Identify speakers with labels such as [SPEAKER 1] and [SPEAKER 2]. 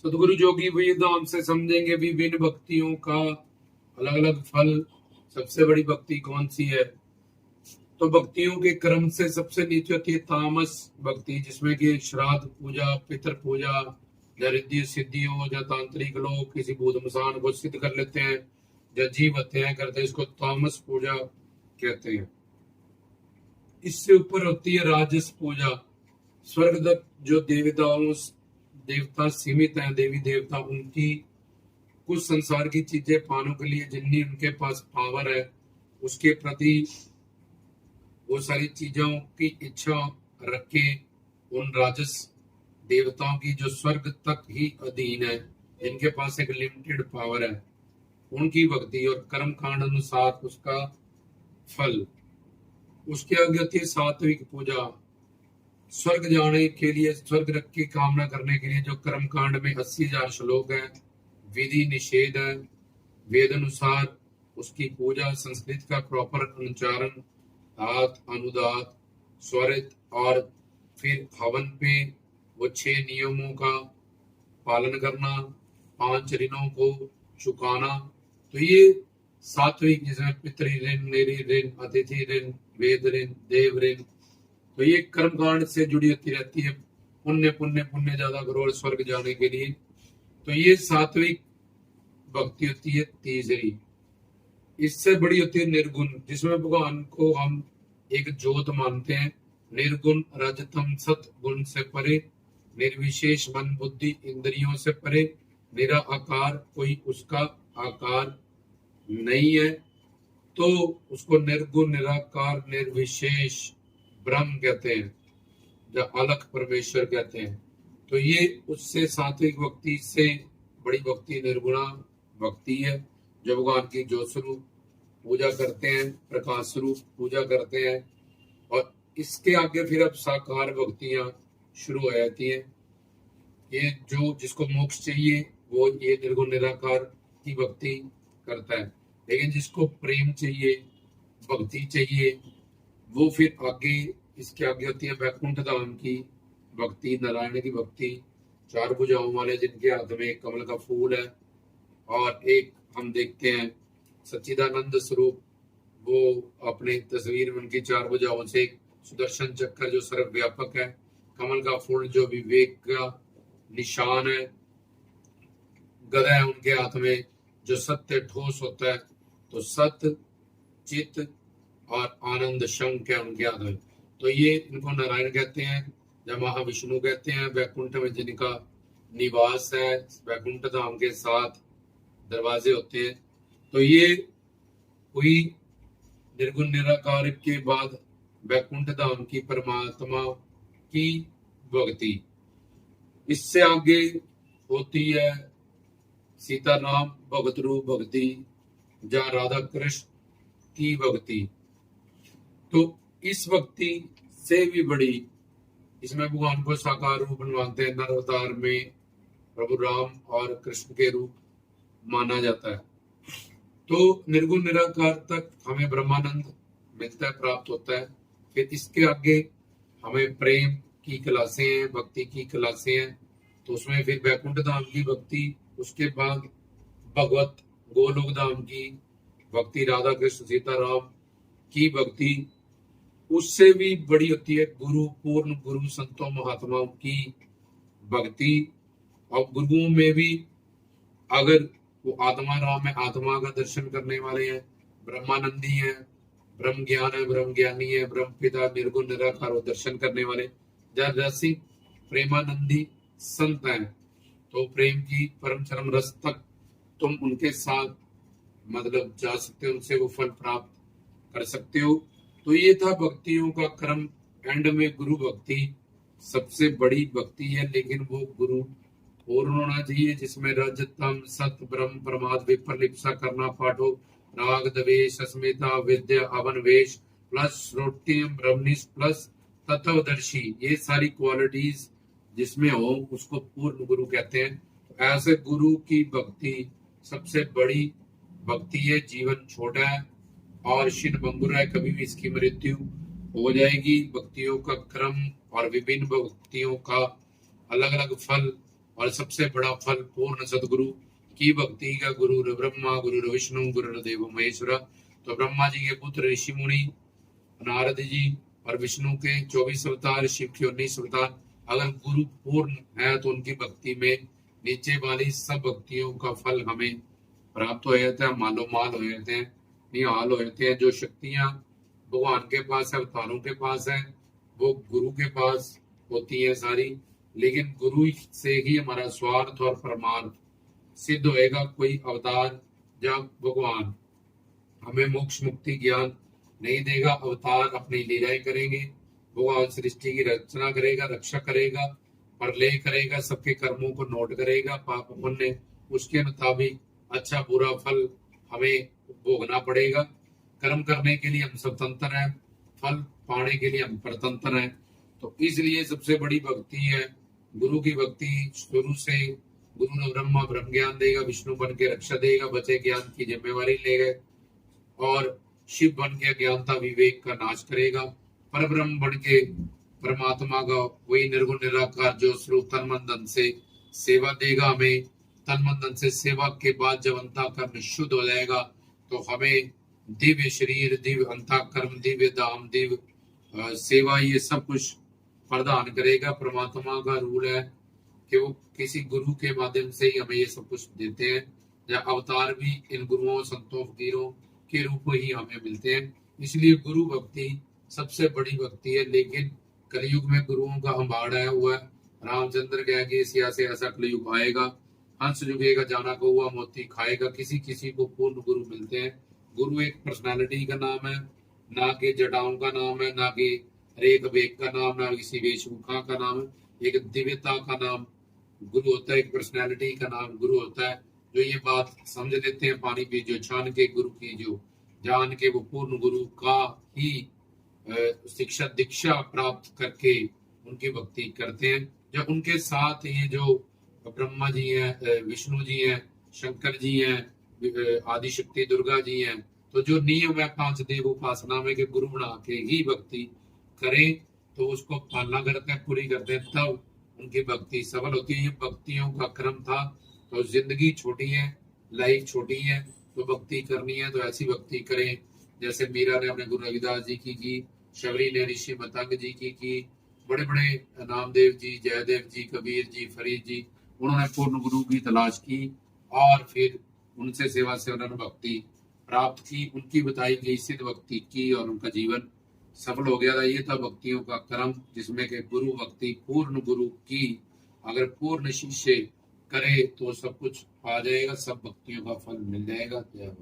[SPEAKER 1] सदगुरु जोगी वेदांत से समझेंगे विभिन्न भक्तियों का अलग अलग फल। सबसे बड़ी भक्ति कौन सी है? तो भक्तियों के क्रम से सबसे नीचे होती है तामस भक्ति, जिसमें कि श्राद्ध पूजा, पितृ पूजा, या रिद्धि सिद्धियों, या तांत्रिक लोग किसी भूत मसान को सिद्ध कर लेते हैं, या जीव हत्याएं करते हैं, इसको तामस पूजा कहते हैं। इससे ऊपर होती है राजस पूजा। स्वर्ग तक जो देवता सीमित हैं, देवी देवता, उनकी कुछ संसार की चीजें पाने के लिए जितनी उनके पास पावर है, उसके प्रति वो सारी चीजों की इच्छा रख के उन राजस देवताओं की जो स्वर्ग तक ही अधीन है, जिनके पास एक लिमिटेड पावर है, उनकी भक्ति और कर्म कांड अनुसार उसका फल। उसके आगे होती है सात्विक पूजा। स्वर्ग जाने के लिए, स्वर्ग रख की कामना करने के लिए जो कर्म कांड में 80,000 श्लोक है, विधि निषेध है, वेद अनुसार उसकी पूजा, संस्कृत का प्रॉपर उच्चारण, धात, अनुदात, स्वरित, और फिर हवन पे वो 6 नियमों का पालन करना, 5 ऋणों को चुकाना। तो ये सात्विक, जिसमें पितृ ऋण, नेरी ऋण, अतिथि ऋण, वेद ऋण, देव ऋण, तो ये कर्मकांड से जुड़ी होती रहती है। पुण्य पुण्य पुण्य ज्यादा करो और स्वर्ग जाने के लिए। तो ये सात्विक भक्ति होती है तीसरी। इससे बड़ी होती है निर्गुण, जिसमें भगवान को हम एक ज्योत मानते हैं। निर्गुण रजतम सत गुण से परे, निर्विशेष मन बुद्धि इंद्रियों से परे, निरा आकार, कोई उसका आकार नहीं है, तो उसको निर्गुण, निराकार, निर्विशेष ब्रह्म कहते हैं, या अलग परमेश्वर कहते हैं। तो ये उससे सात्विक भक्ति से बड़ी भक्ति निर्गुणा भक्ति है, जो भगवान की ज्योत स्वरूप पूजा करते हैं, प्रकाश स्वरूप पूजा करते हैं। और इसके आगे फिर अब साकार भक्तियां शुरू हो जाती है। ये जो जिसको मोक्ष चाहिए वो ये निर्गुण निराकार की भक्ति करता है, लेकिन जिसको प्रेम चाहिए, भक्ति चाहिए, वो फिर आगे, इसके आगे होती है वैकुंठ धाम की भक्ति, नारायण की भक्ति, 4 भुजाओं वाले, जिनके हाथ में एक कमल का फूल है, और एक हम देखते हैं सच्चिदानंद स्वरूप, वो अपने तस्वीर में उनकी 4 भुजाओं से एक सुदर्शन चक्र जो सर्वव्यापक है, कमल का फूल जो विवेक का निशान है, गदा है उनके हाथ में, जो सत्य ठोस होता है, तो सत्य, चित्त और आनंद शंख है उनके हाथ में। तो ये इनको नारायण कहते हैं, या महाविष्णु कहते हैं। वैकुंठ में जिनका निवास है, वैकुंठ धाम के 7 दरवाजे होते हैं। तो ये हुई निर्गुण निराकार के बाद वैकुंठ धाम की परमात्मा की भक्ति। इससे आगे होती है सीताराम भगत रूप भक्ति, या राधा कृष्ण की भक्ति। तो इस भक्ति से भी बड़ी, इसमें भगवान को साकार रूप मानते हैं, नर अवतार में प्रभु राम और कृष्ण के रूप माना जाता है। तो निर्गुण निराकार तक हमें ब्रह्मानंद मिलता है, प्राप्त होता है। फिर इसके आगे हमें प्रेम की क्लासें हैं, भक्ति की क्लासें हैं। तो उसमें फिर वैकुंठ धाम की भक्ति, उसके बाद भगवत गोलोक धाम की भक्ति, राधा कृष्ण सीताराम की भक्ति, उससे भी बड़ी होती है गुरु, पूर्ण गुरु संतों महात्माओं की भक्ति। और गुरुओं में भी अगर वो आत्मा राम है, आत्मा का दर्शन करने वाले हैं, ब्रह्मानंदी हैं, ब्रह्म ज्ञान है, ब्रह्म ज्ञानी है, ब्रह्म पिता निर्गुण निराकार वो दर्शन करने वाले, जब रसिक प्रेमानंदी संत हैं, तो प्रेम की परम चरम रस तक तुम उनके साथ मतलब जा सकते हो, उनसे वो फल प्राप्त कर सकते हो। तो ये था भक्तियों का क्रम। एंड में गुरु भक्ति सबसे बड़ी भक्ति है, लेकिन वो गुरु पूर्ण होना चाहिए, जिसमें रज तम सत ब्रह्म प्रमाद विप्रलिप्सा करना पाठो राग द्वेष अस्मिता विद्या अवन वेश प्लस श्रोत्यम ब्रह्मनिष्ठ प्लस तत्वदर्शी, ये सारी क्वालिटीज जिसमें हो उसको पूर्ण गुरु कहते हैं। ऐसे गुरु की भक्ति सबसे बड़ी भक्ति है। जीवन छोटा है और क्षीण भंगुर है, कभी भी इसकी मृत्यु हो जाएगी। भक्तियों का क्रम और विभिन्न भक्तियों का अलग अलग फल और सबसे बड़ा फल पूर्ण सदगुरु की भक्ति का। गुरु ब्रह्मा गुरु विष्णु गुरुदेव महेश्वर। तो ब्रह्मा जी के पुत्र ऋषि मुनि नारद जी और विष्णु के 24 अवतार, शिव के 19 अवतार, अगर गुरु पूर्ण है तो उनकी भक्ति में नीचे वाली सब भक्तियों का फल हमें प्राप्त हो जाता है, मालो माल हो जाते हैं, निहाल हो जाते हैं। जो शक्तियां भगवान के पास है, अवतारों के पास है, वो गुरु के पास होती है सारी। लेकिन गुरु से ही हमारा स्वार्थ और परमार्थ सिद्ध होएगा। कोई अवतार या भगवान हमें मोक्ष मुक्ति ज्ञान नहीं देगा। अवतार अपनी लीलाएं करेंगे, भगवान सृष्टि की रचना करेगा, रक्षा करेगा, प्रलय करेगा, सबके कर्मों को नोट करेगा, पाप पुण्य उसके मुताबिक अच्छा बुरा फल हमें भोगना पड़ेगा। कर्म करने के लिए हम स्वतंत्र हैं, फल पाने के लिए हम परतंत्र हैं। तो इसलिए सबसे बड़ी भक्ति है गुरु की भक्ति। शुरू से गुरु ने ब्रह्मा ब्रह्म ज्ञान देगा, विष्णु बन के रक्षा देगा, बचे ज्ञान की जिम्मेवारी लेगा, और शिव बन के अज्ञानता विवेक का नाश करेगा। पर ब्रह्म बन के परमात्मा का वही निर्गुण निराकार जो स्वरूप तन मन धन से सेवा देगा हमें। तन मन धन से सेवा के बाद जब अंतःकरण शुद्ध हो जाएगा तो हमें दिव्य शरीर, दिव्य अंतःकरण, दिव्य धाम, दिव्य सेवा, ये सब कुछ प्रदान करेगा। परमात्मा का रूल है कि वो किसी गुरु के माध्यम से ही हमें ये सब कुछ देते हैं, या अवतार भी इन गुरुओं संतों फकीरों के रूप में ही हमें मिलते हैं। इसलिए गुरु भक्ति सबसे बड़ी भक्ति है। लेकिन कलयुग में गुरुओं का अंबाड़ आया हुआ है। रामचंद्र कह कि ऐसा से ऐसा कलयुग आएगा, हंस जुगेगा जाना कौआ मोती खाएगा। किसी किसी को पूर्ण गुरु मिलते हैं। गुरु एक पर्सनालिटी का नाम है, ना कि जटाओं का नाम है, ना कि रेख वेग का नाम, ना किसी वेशभूषा का नाम है। एक दिव्यता का नाम गुरु होता है, एक पर्सनालिटी का नाम गुरु होता है। जो ये बात समझ लेते हैं, पानी पी जो छान के गुरु की जो जान के, वो पूर्ण गुरु का ही शिक्षा दीक्षा प्राप्त करके उनकी भक्ति करते हैं। जब उनके साथ ये जो ब्रह्मा जी हैं, विष्णु जी हैं, शंकर जी हैं, आदि शक्ति दुर्गा जी हैं, तो जो नियम है 5 देव उपासना में कि गुरु बना के ही भक्ति करें, तो उसको पालना करते हैं, पूरी करते हैं, तब उनकी भक्ति सफल होती है। ये भक्तियों का क्रम था। तो जिंदगी छोटी है, लाइफ छोटी है, तो भक्ति करनी है तो ऐसी भक्ति करें जैसे मीरा ने अपने गुरु रविदास जी की, शबरी ने ऋषि मतंग जी की, बड़े बड़े नामदेव जी, जयदेव जी, कबीर जी, फरीद जी, उन्होंने पूर्ण गुरु की तलाश की और फिर उनसे सेवा से उन्होंने भक्ति प्राप्त की, उनकी बताई गई सिद्ध भक्ति की और उनका जीवन सफल हो गया था। ये था भक्तियों का क्रम, जिसमें के गुरु भक्ति पूर्ण गुरु की अगर पूर्ण शिष्य करे तो सब कुछ आ जाएगा, सब भक्तियों का फल मिल जाएगा। जय